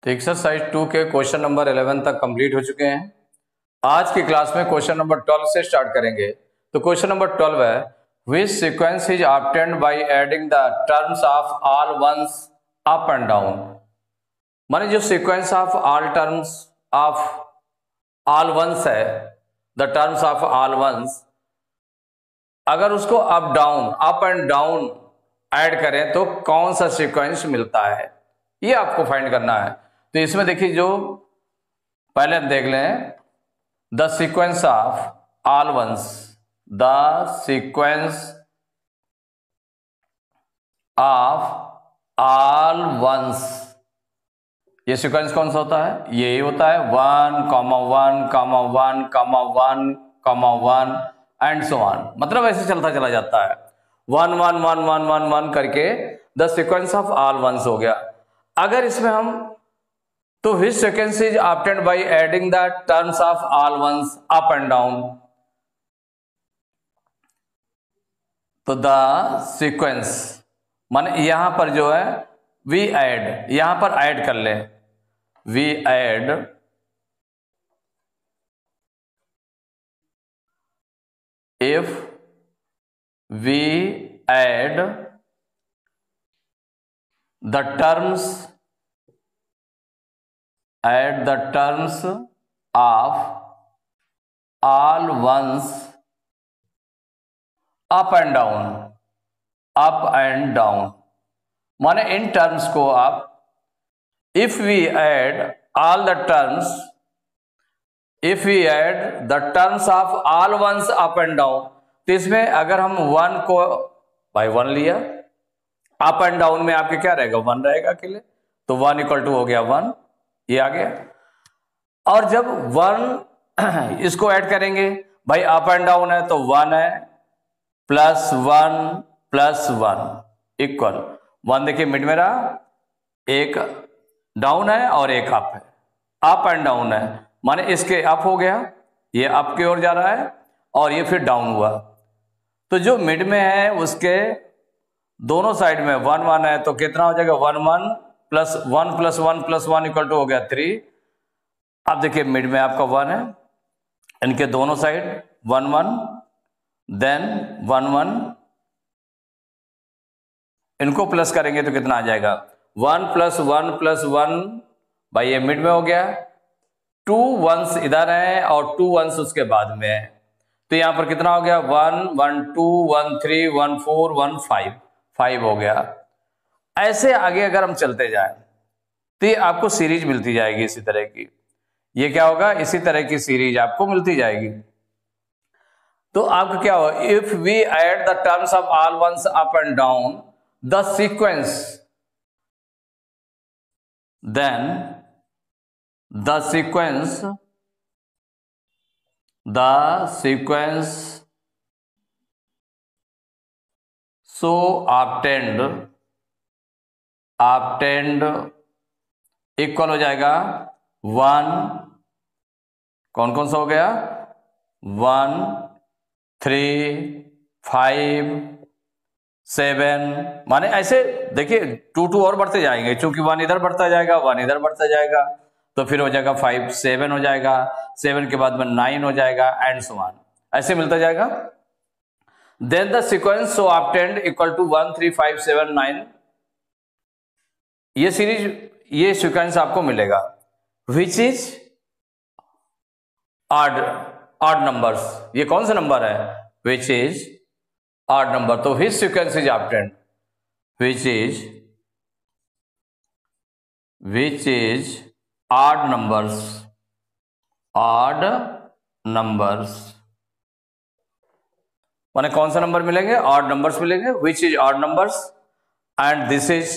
तो एक्सरसाइज 2 के question number 11 तक कंप्लीट हो चुके हैं। आज की क्लास में क्वेश्चन नंबर 12 से स्टार्ट करेंगे। तो क्वेश्चन नंबर 12 है, which sequence is obtained by adding the terms of all ones up and down. माने जो sequence of all terms of all ones है, the terms of all ones, अगर उसको up and down add करें तो कौन सा सीक्वेंस मिलता है, ये आपको फाइंड करना है। तो इसमें देखिए, जो पहले हम देख लें, the sequence of all ones, the sequence of all ones, ये सीक्वेंस कौन सा होता है? यही होता है 1, 1, 1, 1, 1 एंड सो ऑन। मतलब ऐसे चलता चला जाता है 1 1 1 1 1 1 करके the sequence of all ones हो गया। अगर इसमें हम तो which sequence is obtained by adding the terms of all ones up and down, तो द सीक्वेंस माने यहां पर जो है वी ऐड, यहां पर ऐड कर ले, we add if we add the terms of all ones up and down, माने इन टर्म्स को आप if we add the terms of all ones up and down, तो इसमें अगर हम 1 को बाय 1 लिया, अप एंड डाउन में आपके क्या रहेगा? 1 रहेगा अकेले, तो 1 इक्वल टू हो गया 1, ये आ गया। और जब 1 इसको ऐड करेंगे, भाई अप एंड डाउन है तो 1 है प्लस 1 इक्वल 1। देखिए मिड में रहा, एक डाउन है और एक अप है, अप एंड डाउन है, माने इसके अप हो गया, ये अप की ओर जा रहा है और ये फिर डाउन हुआ। तो जो मिड में है उसके दोनों साइड में 1 1 है, तो कितना हो जाएगा? 1 1 plus 1 plus 1 plus 1 equal to हो गया 3। अब देखिए मिड में आपका 1 है, इनके दोनों साइड 1 1 देन 1 1, इनको प्लस करेंगे तो कितना आ जाएगा? 1 प्लस 1 प्लस 1, भाई ये मिड में हो गया, 2 1s इधर है और 2 1s उसके बाद में है, तो यहां पर कितना हो गया? 1 1 2 1 3 1 4 1 5 हो गया। ऐसे आगे अगर हम चलते जाएं तो ये आपको सीरीज मिलती जाएगी इसी तरह की। ये क्या होगा? इसी तरह की सीरीज आपको मिलती जाएगी। तो आपको क्या होगा? If we add the terms of all ones up and down, the sequence, then the sequence so obtained equal हो जाएगा 1, कौन कौन सा हो गया? 1 3 5 7, माने ऐसे देखिए 2 और बढ़ते जाएंगे, क्योंकि 1 इधर बढ़ता जाएगा, 1 इधर बढ़ता जाएगा, तो फिर हो जाएगा 5 7 हो जाएगा, 7 के बाद में 9 हो जाएगा एंड सो ऑन, ऐसे मिलता जाएगा। Then the sequence so obtained equal to 1 3 5 7 9, ये सीरीज, ये सीक्वेंस आपको मिलेगा which is odd numbers। ये कौन सा नंबर है? which is odd number। तो which sequence is obtained? which is odd numbers, माने कौन सा नंबर मिलेंगे? ऑड नंबर्स मिलेंगे, which is odd numbers and this is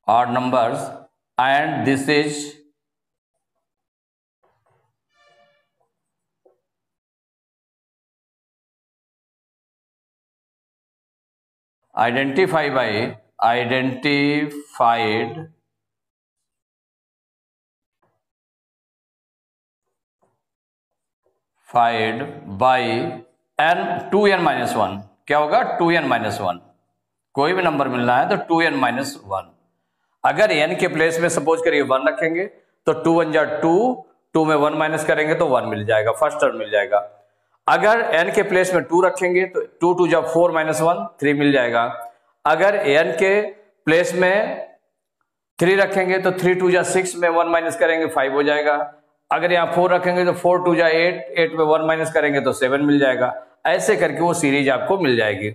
odd numbers and this is identified by n 2n-1। क्या होगा? 2n-1। कोई भी नंबर मिलना है तो 2n-1, अगर n के प्लेस में सपोज करिए 1 रखेंगे तो 2 1 जा 2, 2 में 1 माइनस करेंगे तो 1 मिल जाएगा, फर्स्ट टर्म मिल जाएगा। अगर n के प्लेस में 2 रखेंगे तो 2 2 जा 4 माइनस 1 3 मिल जाएगा। अगर n के प्लेस में 3 रखेंगे तो 3 2 जा 6 में 1 माइनस करेंगे 5 हो जाएगा। अगर यहाँ 4 रखेंगे तो 4 2 जा 8, 8 में 1 माइनस करेंगे तो 7 मिल जाएगा। ऐसे करके वो सीरीज आपको मिल जाएगी।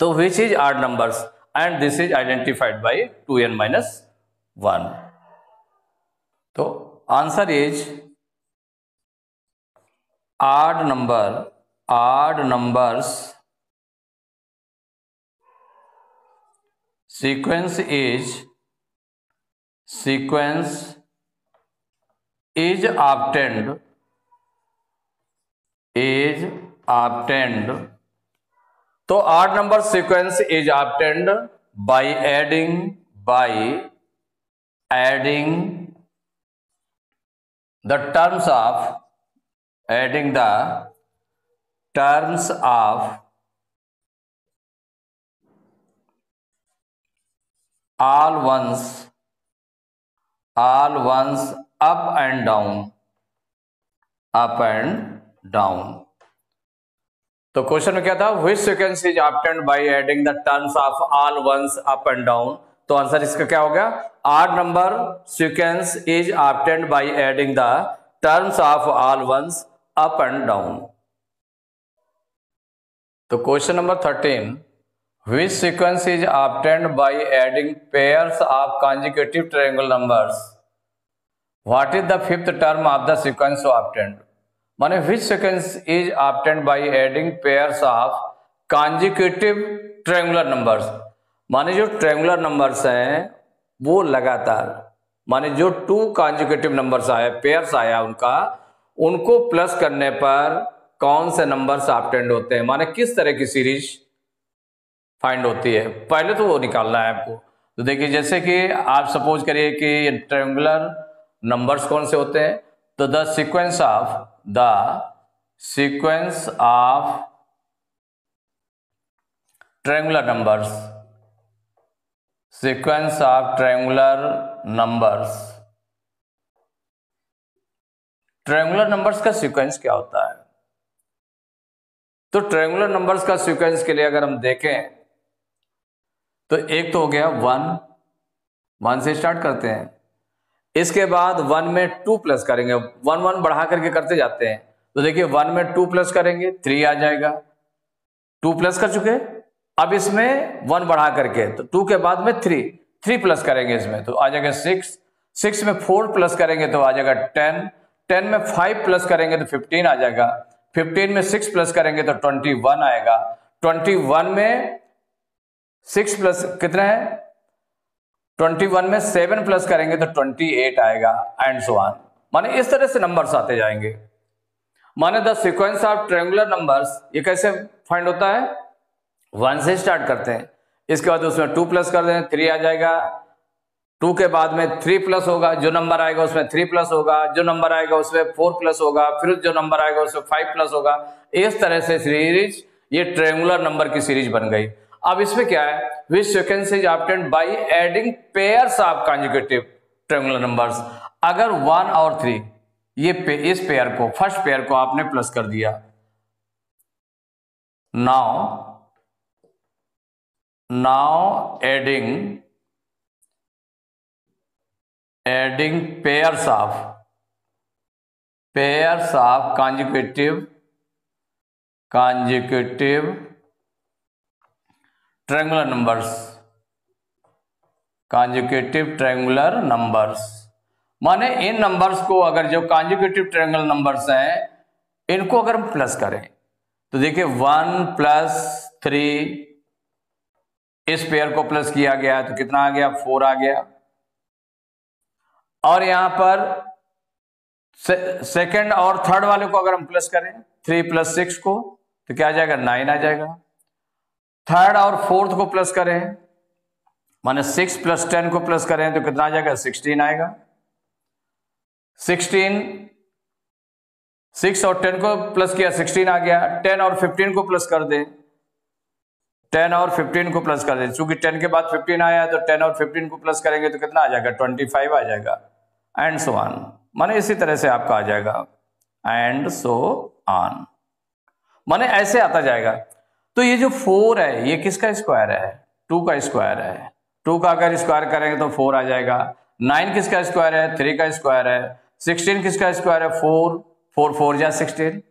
तो which is odd numbers and this is identified by 2n minus 1। तो answer is odd numbers sequence is obtained तो odd number sequence is obtained by adding the terms of all ones up and down। तो question में क्या था, which sequence is obtained by adding the terms of all ones up and down। तो answer इसका क्या हो गया, odd number sequence is obtained by adding the terms of all ones up and down। तो question number 13, which sequence is obtained by adding pairs of consecutive triangle numbers? What is the fifth term of the sequence obtained? माने which sequence is obtained by adding pairs of consecutive triangular numbers? माने जो triangular numbers हैं वो लगातार, माने जो 2 consecutive numbers आए, pairs आया उनको प्लस करने पर कौन से नंबर्स ऑब्टेंड होते हैं, माने किस तरह की सीरीज फाइंड होती है, पहले तो वो निकालना है आपको। तो देखिए जैसे कि आप सपोज करिए कि ट्रायंगुलर नंबर्स कौन से होते हैं, तो the sequence of triangular numbers, triangular numbers का सीक्वेंस क्या होता है। तो ट्रायंगुलर नंबर्स का सीक्वेंस के लिए अगर हम देखें तो एक तो हो गया 1 से स्टार्ट करते हैं, इसके बाद 1 में 2 प्लस करेंगे, 1 1 बढ़ा करके करते जाते हैं। तो देखिए 1 में 2 प्लस करेंगे 3 आ जाएगा, 2 प्लस कर चुके। अब इसमें 1 बढ़ा करके तो 2 के बाद में 3 प्लस करेंगे इसमें तो आ जाएगा 6 में 4 प्लस करेंगे तो आ जाएगा 10 में 5 प्लस करेंगे तो 15 आ जाएगा, 15 में 6 प्लस करेंगे तो 21 आएगा, 21 में 6 प्लस कितना है, 21 में 7 प्लस करेंगे तो 28 आएगा एंड सो ऑन। माने इस तरह से नंबर्स आते जाएंगे। माने the sequence of triangular numbers ये कैसे फाइंड होता है, 1 से स्टार्ट करते हैं, इसके बाद उसमें 2 प्लस कर दें 3 आ जाएगा, 2 के बाद में 3 प्लस होगा, जो नंबर आएगा उसमें 3 प्लस होगा, जो नंबर आएगा उसमें 4 प्लस होगा, फिर जो नंबर आएगा उसमें 5 प्लस होगा। इस तरह से सीरीज ये ट्रायंगुलर नंबर की सीरीज बन गई। अब इसमें क्या है, which sequence is obtained by adding pairs of conjugative triangular numbers. अगर 1 और 3 ये इस पेयर को, फर्स्ट पेयर को आपने प्लस कर दिया, now adding pairs of conjugative triangular numbers, माने इन नंबर्स को अगर जो कॉन्जुगेटिव ट्रायंगुलर नंबर्स हैं इनको अगर हम प्लस करें तो देखिए 1 प्लस 3 इस पेयर को प्लस किया गया तो कितना आ गया, 4 आ गया। और यहां पर सेकंड और थर्ड वाले को अगर हम प्लस करें 3 प्लस 6 को तो क्या आ जाएगा, 9 आ जाएगा। थर्ड और फोर्थ को प्लस करें माने 6 प्लस 10 को प्लस करें तो कितना आ जाएगा, 16 आएगा। 6 और 10 को प्लस किया 16 आ गया, 10 और 15 को प्लस कर दें 10 और 15 को प्लस कर दें, चूंकि 10 के बाद 15 आया है तो 10 और 15 को प्लस करेंगे तो कितना आ जाएगा, 25 आ जाएगा, एंड सो ऑन। माने इसी तरह से आपका आ जाएगा, एंड सो ऑन, माने ऐसे आता जाएगा। तो ये जो 4 है ये किसका स्क्वायर है, 2 का स्क्वायर है। 2 का अगर स्क्वायर करेंगे तो 4 आ जाएगा। 9 किसका स्क्वायर है, 3 का स्क्वायर है। 16 किसका स्क्वायर है, 4, 4 4 जा 16,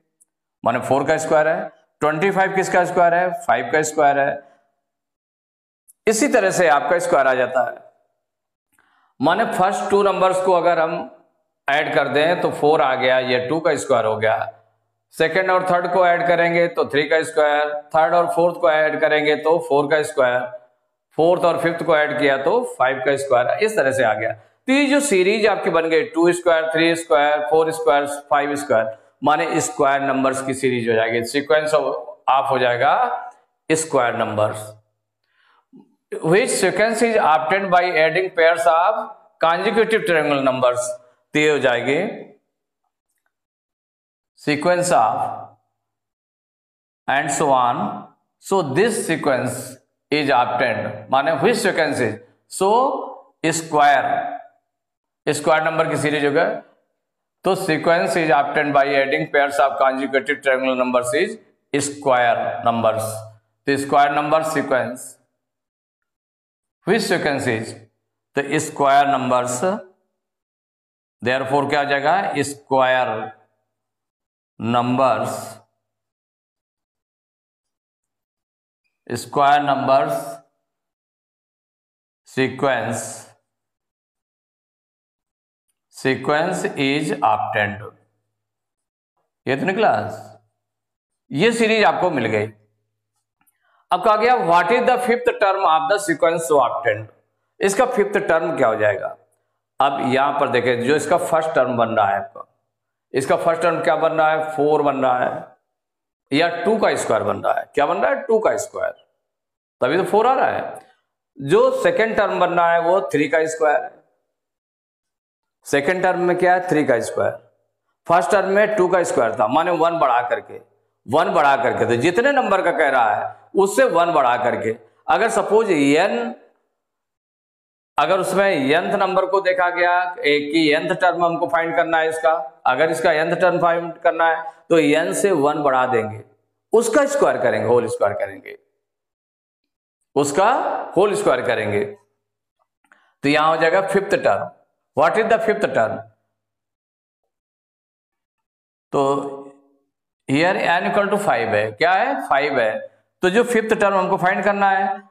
माने 4 का स्क्वायर है। 25 किसका स्क्वायर है, 5 का स्क्वायर है। इसी तरह से आपका स्क्वायर आ जाता है। माने फर्स्ट 2 नंबर्स को अगर हम ऐड कर दें तो 4 आ गया, ये 2 का स्क्वायर हो गया। सेकंड और थर्ड को ऐड करेंगे तो 3 का स्क्वायर, थर्ड और फोर्थ को ऐड करेंगे तो 4 का स्क्वायर, फोर्थ और फिफ्थ को ऐड किया तो 5 का स्क्वायर। इस तरह से आ गया। तो ये जो सीरीज आपकी बन गई 2 स्क्वायर, 3 स्क्वायर, 4 स्क्वायर, 5 स्क्वायर, माने स्क्वायर नंबर्स की सीरीज हो जाएगी। सीक्वेंस ऑफ हो जाएगा square numbers. Which sequence is obtained by adding pairs of consecutive triangular numbers? तो ये हो जाएगी sequence of and so on. So this sequence is obtained, माने which sequence is, so square number की series हो गया। तो sequence is obtained by adding pairs of consecutive triangular numbers is square numbers. तो square number sequence which sequence is, तो square numbers, therefore क्या हो जाएगा, square numbers, square numbers sequence is obtained. ये तो निकला, ये सीरीज आपको मिल गई। अब कहा गया what is the fifth term of the sequence so obtained. इसका फिफ्थ टर्म क्या हो जाएगा। अब यहां पर देखें, जो इसका फर्स्ट टर्म बन रहा है आपका, इसका फर्स्ट टर्म क्या बन रहा है, 4 बन रहा है, या 2 का स्क्वायर बन रहा है। क्या बन रहा है, 2 का स्क्वायर, तभी तो 4 आ रहा है। जो सेकेंड टर्म बन रहा है वो 3 का स्क्वायर है। सेकेंड टर्म में क्या है, 3 का स्क्वायर। फर्स्ट टर्म में 2 का स्क्वायर था, माने 1 बढ़ा करके तो जितने नंबर का कह रहा है उससे 1 बढ़ा करके। अगर सपोज n, अगर उसमें nth नंबर को देखा गया कि nth टर्म हमको फाइंड करना है इसका, अगर इसका nth टर्म फाइंड करना है तो n से 1 बढ़ा देंगे, उसका स्क्वायर करेंगे, होल स्क्वायर करेंगे, उसका होल स्क्वायर करेंगे। तो यहां हो जाएगा fifth term. What is the fifth term, तो हियर n इक्वल टू 5 है। क्या है, 5 है। तो जो फिफ्थ टर्म हमको फाइंड करना है,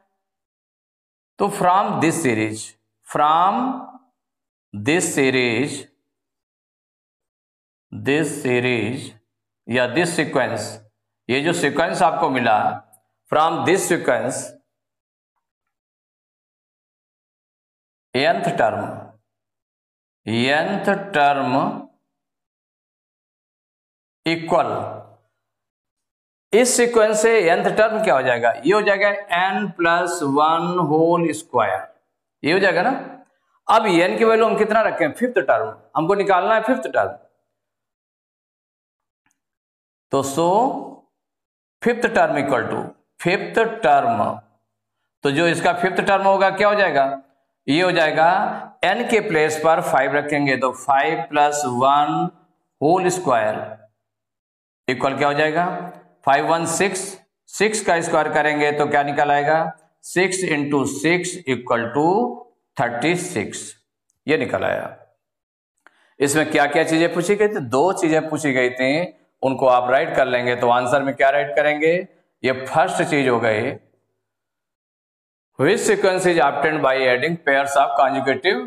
तो फ्रॉम दिस सीरीज या दिस सीक्वेंस, ये जो सीक्वेंस आपको मिला, from this sequence nth term equal, इस सीक्वेंस से nth टर्म क्या हो जाएगा, ये हो जाएगा n+1 होल स्क्वायर, ये हो जाएगा ना। अब n की वैल्यू हम कितना रखें, फिफ्थ टर्म, हमको निकालना है फिफ्थ टर्म। तो so fifth term equal to fifth term, तो जो इसका फिफ्थ टर्म होगा क्या हो जाएगा, ये हो जाएगा n के प्लेस पर 5 रखेंगे तो 5+1 होल स्क्वायर इक्वल क्या हो जाएगा, 5 1 6, 6 का स्क्वायर करेंगे तो क्या निकल आएगा, 6 × 6 = 36, ये निकल आया। इसमें क्या क्या चीजें पूछी गई थी, 2 चीजें पूछी गई थी, उनको आप राइट कर लेंगे तो आंसर में क्या राइट करेंगे, ये फर्स्ट चीज हो गई, which sequence is obtained by adding pairs of consecutive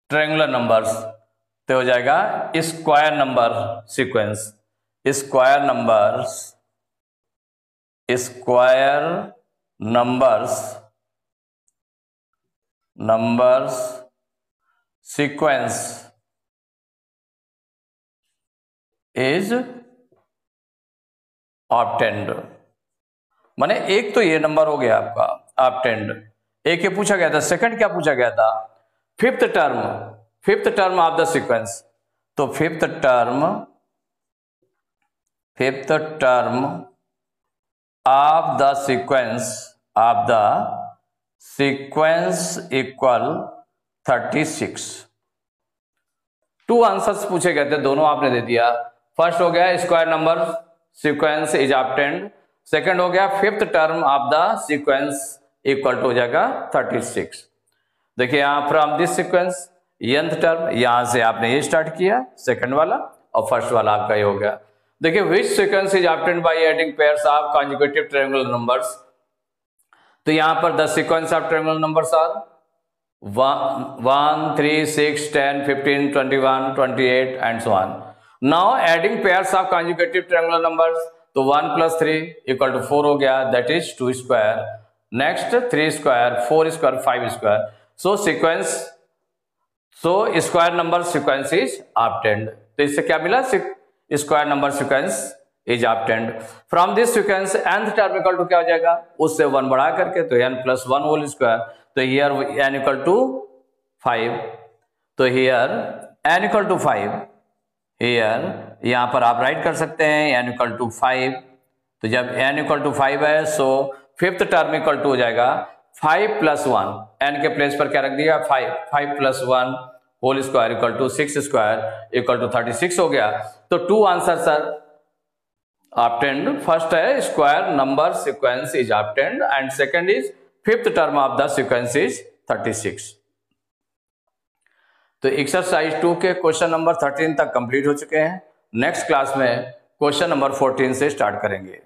triangular numbers, तो हो जाएगा square number sequence, square numbers sequence is obtained. माने एक तो ये नंबर हो गया आपका ऑब्टेन्ड, एक ये पूछा गया था, सेकंड क्या पूछा गया था, fifth term of the sequence. तो fifth term of the sequence equal 36। Two answers पूछे गए थे, दोनों आपने दे दिया। फर्स्ट हो गया square number sequence is obtained, second हो गया fifth term of the sequence equal to हो जाएगा 36। देखिए यहां from this sequence nth term, यहां से आपने ये स्टार्ट किया सेकंड वाला, और फर्स्ट वाला आपका ये हो गया। देखिए which sequence is obtained by adding pairs of conjugative triangular numbers. तो यहां पर the sequence of triangular numbers are 1 3 6 10 15 21 28 and so on. Now adding pairs of conjugative triangular numbers, तो 1 + 3 = 4 हो गया, that is 2 square, next 3 square 4 square 5 square. So square number sequence is obtained. तो इससे क्या मिला, square number sequence is obtained. From this sequence nth term equal to क्या हो जाएगा, उससे 1 बढ़ा करके तो n + 1 होल स्क्वायर। तो हियर n = 5, तो हियर n = 5, हियर यहां पर आप राइट कर सकते हैं n = 5। तो जब n = 5 है, so fifth term equal to हो जाएगा 5 + 1, n के प्लेस पर क्या रख दिया 5 + 1 whole square equal to 6 square equal to 36 हो गया। तो two answer sir obtained. First है square number sequence is obtained and second is fifth term of the sequence is 36। तो एक्सरसाइज 2 के क्वेश्चन नंबर 13 तक कंप्लीट हो चुके हैं। नेक्स्ट क्लास में क्वेश्चन नंबर 14 से स्टार्ट करेंगे।